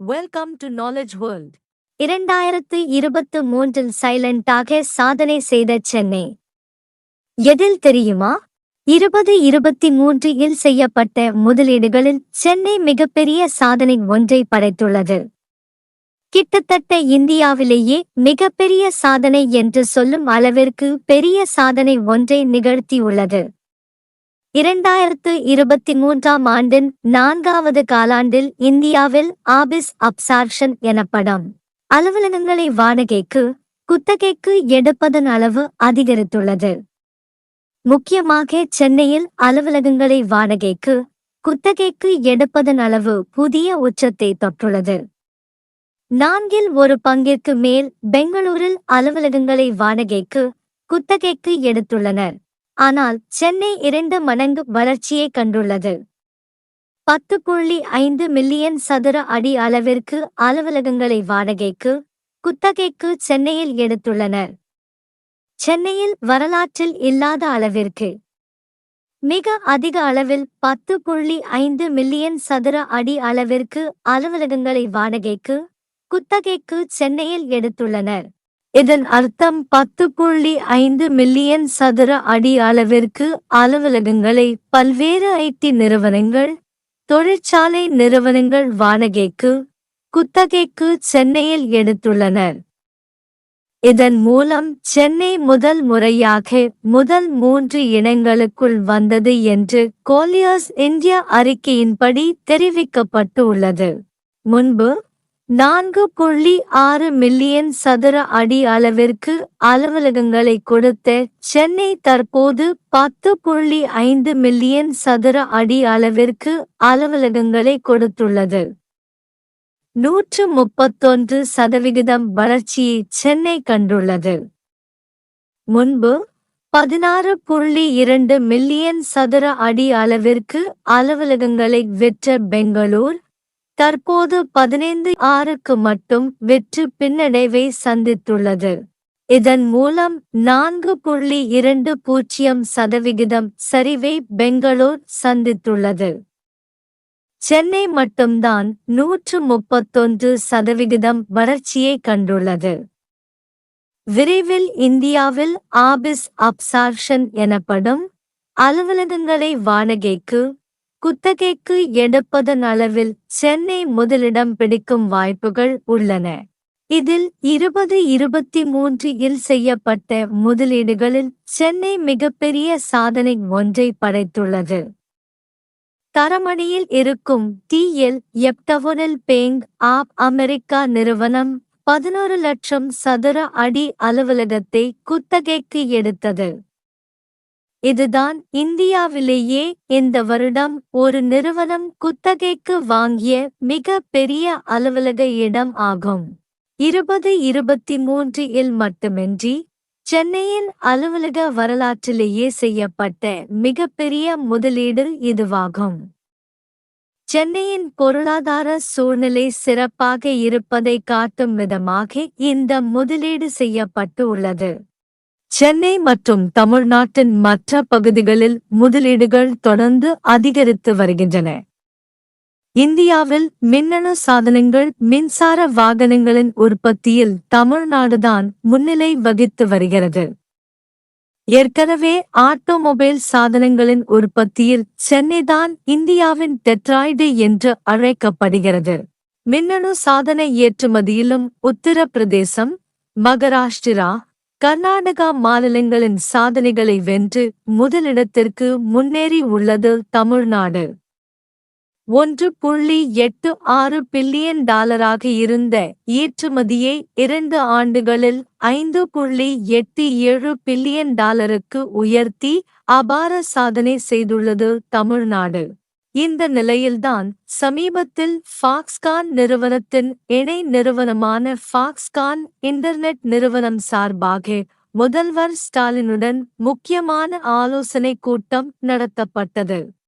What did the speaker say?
Welcome to knowledge world. 2023இல் சைலண்டாக சாதனை செய்த சென்னை. எதில் தெரியுமா? 2023இல் செய்யப்பட்ட முதலீடுகளில் சென்னை மிகப்பெரிய சாதனை ஒன்றை படைத்துள்ளது. கிட்டத்தட்ட இந்தியாவிலேயே மிகப்பெரிய சாதனை என்று சொல்லும் அளவிற்கு பெரிய சாதனை ஒன்றை நிகழ்த்தியுள்ளது. 2023ஆம் ஆண்டின் 4வது காலாண்டில் இந்தியாவில் ஆபிஸ் அப்சார்ப்ஷன் எனப்படும் அலுவலகங்களை வாடகைக்கு, குத்தகைக்கு எடுப்பதன் அளவு அதிகரித்துள்ளது. முக்கியமாக சென்னையில் அலுவலகங்களை வாடகைக்கு, குத்தகைக்கு எடுப்பதன் அளவு புதிய உச்சத்தை தொட்டுள்ளது. 4இல் ஒரு பங்கிற்கு மேல் பெங்களூரில் அலுவலகங்களை வாடகைக்கு, குத்தகைக்கு எடுத்துள்ளனர். ஆனால் சென்னை 2 மடங்கு வளர்ச்சியை கண்டுள்ளது. 10.5 மில்லியன் சதுர அடி அளவிற்கு அலுவலகங்களை வாடகைக்கு, குத்தகைக்கு சென்னையில் எடுத்துள்ளனர். சென்னையில் வரலாற்றில் இல்லாத அளவிற்கு மிக அதிக அளவில் 10.5 மில்லியன் சதுர அடி அளவிற்கு அலுவலகங்களை வாடகைக்கு, குத்தகைக்கு சென்னையில் எடுத்துள்ளனர். இதன் அர்த்தம் 10.5 மில்லியன் சதுர அடி அளவிற்கு அலுவலகங்களை பல்வேறு ஐடி நிறுவனங்கள், தொழிற்சாலை நிறுவனங்கள் வாடகைக்கு, குத்தகைக்கு சென்னையில் எடுத்துள்ளனர். இதன் மூலம் சென்னை முதல் முறையாக முதல் 3 இடங்களுக்குள் வந்தது என்று கோலியர்ஸ் இந்தியா அறிக்கையின்படி தெரிவிக்கப்பட்டு உள்ளது. முன்பு 4.6 மில்லியன் சதுர அடி அளவிற்கு அலுவலகங்களை கொடுத்த சென்னை தற்போது 10.5 மில்லியன் சதுர அடி அளவிற்கு அலுவலகங்களை கொடுத்துள்ளது. 131% வளர்ச்சியை சென்னை கண்டுள்ளது. முன்பு 16.2 மில்லியன் சதுர அடி அளவிற்கு அலுவலகங்களை விற்ற பெங்களூர் தற்போது 15.6க்கு மட்டும் விற்று பின்னடைவை சந்தித்துள்ளது. இதன் மூலம் 4.20% சரிவை பெங்களூர் சந்தித்துள்ளது. சென்னை மட்டும்தான் 131% வளர்ச்சியை கண்டுள்ளது. விரைவில் இந்தியாவில் ஆபிஸ் அப்சார்ப்ஷன் எனப்படும் அலுவலகங்களை வாடகைக்கு, குத்தகைக்கு எடுப்பதன் அளவில் சென்னை முதலிடம் பிடிக்கும் வாய்ப்புகள் உள்ளன. இதில் 2023இல் செய்யப்பட்ட முதலீடுகளில் சென்னை மிகப்பெரிய சாதனை ஒன்றை படைத்துள்ளது. தரமணியில் இருக்கும் TL டவுனில் பேங்க் ஆப் அமெரிக்கா நிறுவனம் 11 லட்சம் சதுர அடி அலுவலகத்தை குத்தகைக்கு எடுத்தது. இதுதான் இந்தியாவிலேயே இந்த வருடம் ஒரு நிறுவனம் குத்தகைக்கு வாங்கிய மிக பெரிய அலுவலக இடம் ஆகும். 2023இல் மட்டுமின்றி சென்னையின் அலுவலக வரலாற்றிலேயே செய்யப்பட்ட மிகப்பெரிய முதலீடு இதுவாகும். சென்னையின் பொருளாதார சூழ்நிலை சிறப்பாக இருப்பதை காட்டும் விதமாக இந்த முதலீடு செய்யப்பட்டு உள்ளது. சென்னை மற்றும் தமிழ்நாட்டின் மற்ற பகுதிகளில் முதலீடுகள் தொடர்ந்து அதிகரித்து வருகின்றன. இந்தியாவில் மின்னணு சாதனங்கள், மின்சார வாகனங்களின் உற்பத்தியில் தமிழ்நாடுதான் முன்னிலை வகித்து வருகிறது. ஏற்கனவே ஆட்டோமொபைல் சாதனங்களின் உற்பத்தியில் சென்னைதான் இந்தியாவின் டெட்ராய்டு என்று அழைக்கப்படுகிறது. மின்னணு சாதன ஏற்றுமதியிலும் உத்தரப்பிரதேசம், மகாராஷ்டிரா, கர்நாடகா மாநிலங்களின் சாதனைகளை வென்று முதலிடத்திற்கு முன்னேறி உள்ளது தமிழ்நாடு. $1.86 பில்லியன் இருந்த ஏற்றுமதியை 2 ஆண்டுகளில் $5.87 பில்லியன் உயர்த்தி அபார சாதனை செய்துள்ளது தமிழ்நாடு. இந்த நிலையில்தான் சமீபத்தில் ஃபாக்ஸ்கான் நிறுவனத்தின் இணை நிறுவனமான ஃபாக்ஸ்கான் இன்டர்நெட் நிறுவனம் சார்பாக முதல்வர் ஸ்டாலினுடன் முக்கியமான ஆலோசனை கூட்டம் நடத்தப்பட்டது.